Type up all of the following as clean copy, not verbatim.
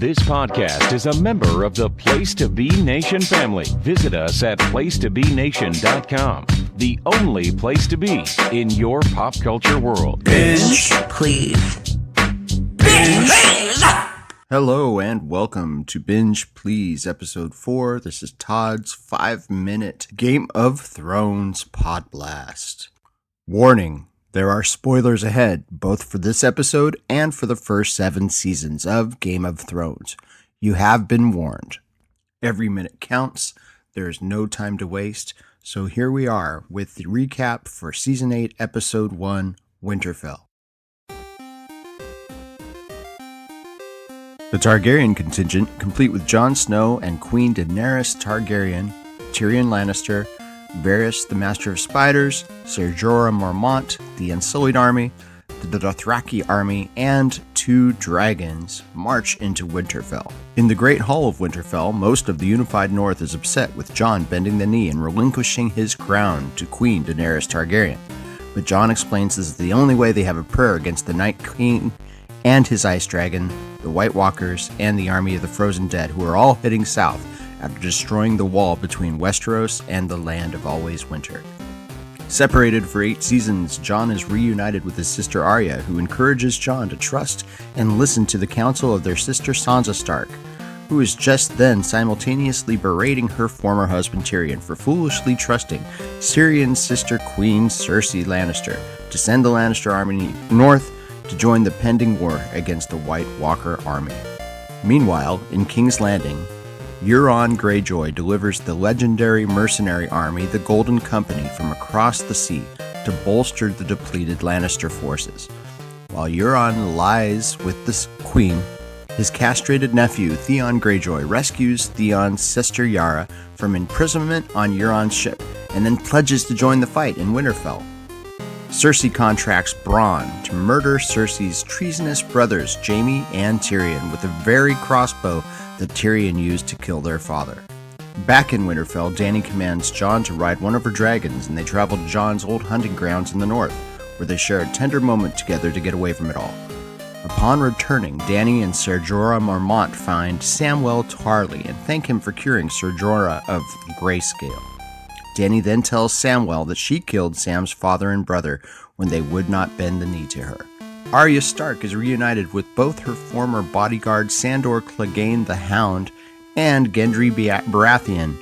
This podcast is a member of the Place to Be Nation family. Visit us at placetobenation.com, the only place to be in your pop culture world. Binge, please. Binge, please. Hello and welcome to Binge Please, Episode 4. This is Todd's 5-minute Game of Thrones Podblast. Warning, there are spoilers ahead, both for this episode and for the first 7 seasons of Game of Thrones. You have been warned. Every minute counts, there is no time to waste, so here we are with the recap for Season 8, Episode 1, Winterfell. The Targaryen contingent, complete with Jon Snow and Queen Daenerys Targaryen, Tyrion Lannister, Varys the Master of Spiders, Ser Jorah Mormont, the Unsullied Army, the Dothraki Army, and 2 dragons march into Winterfell. In the Great Hall of Winterfell, most of the unified North is upset with Jon bending the knee and relinquishing his crown to Queen Daenerys Targaryen. But Jon explains this is the only way they have a prayer against the Night King and his Ice Dragon, the White Walkers, and the army of the Frozen Dead, who are all heading south after destroying the wall between Westeros and the Land of Always Winter. Separated for 8 seasons, Jon is reunited with his sister Arya, who encourages Jon to trust and listen to the counsel of their sister Sansa Stark, who is just then simultaneously berating her former husband Tyrion for foolishly trusting Tyrion's sister Queen Cersei Lannister to send the Lannister army north to join the pending war against the White Walker army. Meanwhile, in King's Landing, Euron Greyjoy delivers the legendary mercenary army, the Golden Company, from across the sea to bolster the depleted Lannister forces. While Euron lies with the Queen, his castrated nephew, Theon Greyjoy, rescues Theon's sister Yara from imprisonment on Euron's ship and then pledges to join the fight in Winterfell. Cersei contracts Bronn to murder Cersei's treasonous brothers Jaime and Tyrion with the very crossbow that Tyrion used to kill their father. Back in Winterfell, Dany commands Jon to ride one of her dragons, and they travel to Jon's old hunting grounds in the north, where they share a tender moment together to get away from it all. Upon returning, Dany and Ser Jorah Mormont find Samwell Tarly and thank him for curing Ser Jorah of grayscale. Dany then tells Samwell that she killed Sam's father and brother when they would not bend the knee to her. Arya Stark is reunited with both her former bodyguard Sandor Clegane the Hound and Gendry Baratheon,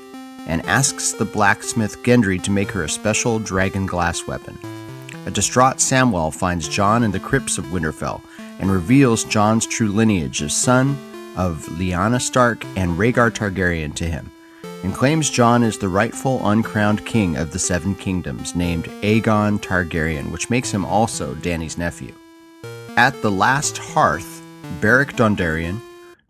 and asks the blacksmith Gendry to make her a special dragon glass weapon. A distraught Samwell finds Jon in the crypts of Winterfell and reveals Jon's true lineage as son of Lyanna Stark and Rhaegar Targaryen to him, and claims Jon is the rightful uncrowned king of the 7 kingdoms, named Aegon Targaryen, which makes him also Dany's nephew. At the last hearth, Beric Dondarrion,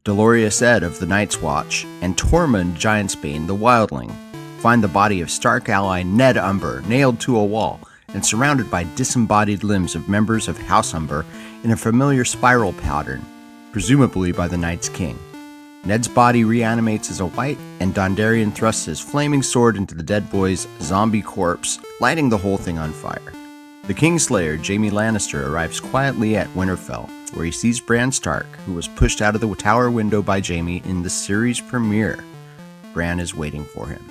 Dolorous Edd of the Night's Watch, and Tormund Giantsbane the Wildling find the body of Stark ally Ned Umber nailed to a wall and surrounded by disembodied limbs of members of House Umber in a familiar spiral pattern, presumably by the Night's King. Ned's body reanimates as a white, and Dondarrion thrusts his flaming sword into the dead boy's zombie corpse, lighting the whole thing on fire. The Kingslayer, Jaime Lannister, arrives quietly at Winterfell, where he sees Bran Stark, who was pushed out of the tower window by Jaime in the series premiere. Bran is waiting for him.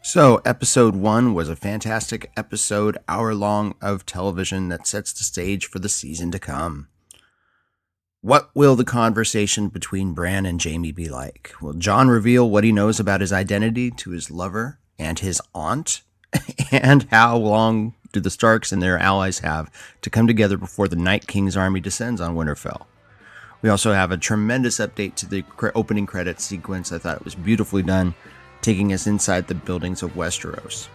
So, episode 1 was a fantastic episode, hour-long of television that sets the stage for the season to come. What will the conversation between Bran and Jaime be like? Will Jon reveal what he knows about his identity to his lover and his aunt? And how long do the Starks and their allies have to come together before the Night King's army descends on Winterfell? We also have a tremendous update to the opening credits sequence. I thought it was beautifully done, taking us inside the buildings of Westeros.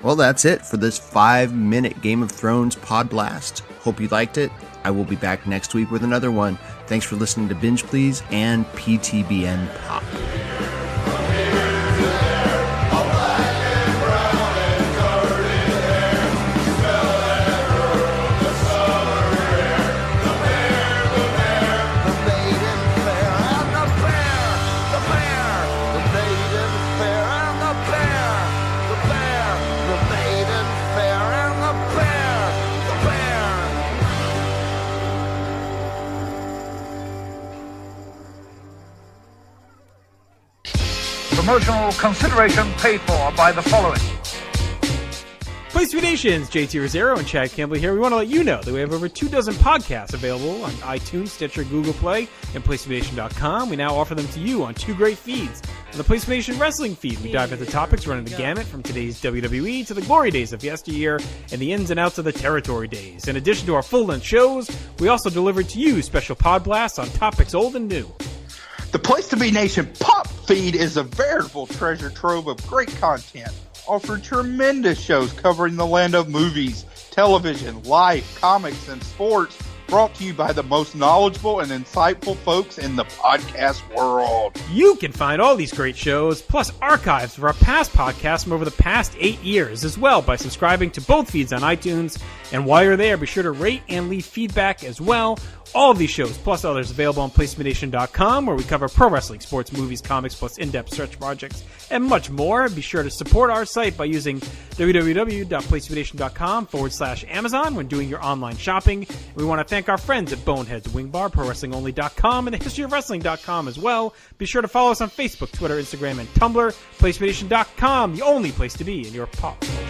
Well, that's it for this 5-minute Game of Thrones Podblast. Hope you liked it. I will be back next week with another one. Thanks for listening to Binge Please and PTBN Pop. The bear, the maiden fair, and the bear, promotional consideration paid for by the following. Place to Be Nations, JT Rosero and Chad Campbell here. We want to let you know that we have over 24 podcasts available on iTunes, Stitcher, Google Play, and PlaceToBeNation.com. We now offer them to you on two great feeds. On the Place to Be Nation Wrestling feed, we dive into topics running the gamut from today's WWE to the glory days of yesteryear and the ins and outs of the territory days. In addition to our full-length shows, we also deliver to you special pod blasts on topics old and new. The Place to Be Nation Pop feed is a veritable treasure trove of great content. Offered tremendous shows covering the land of movies, television, life, comics, and sports, brought to you by the most knowledgeable and insightful folks in the podcast world. You can find all these great shows, plus archives of our past podcasts from over the past 8 years as well by subscribing to both feeds on iTunes. And while you're there, be sure to rate and leave feedback as well. All of these shows, plus others, available on PlaceToBeNation.com, where we cover pro wrestling, sports, movies, comics, plus in-depth search projects, and much more. Be sure to support our site by using www.PlaceToBeNation.com/Amazon when doing your online shopping. We want to thank our friends at Boneheads Wing Bar, ProWrestlingOnly.com, and TheHistoryOfWrestling.com as well. Be sure to follow us on Facebook, Twitter, Instagram, and Tumblr. PlaceToBeNation.com, the only place to be in your pop culture.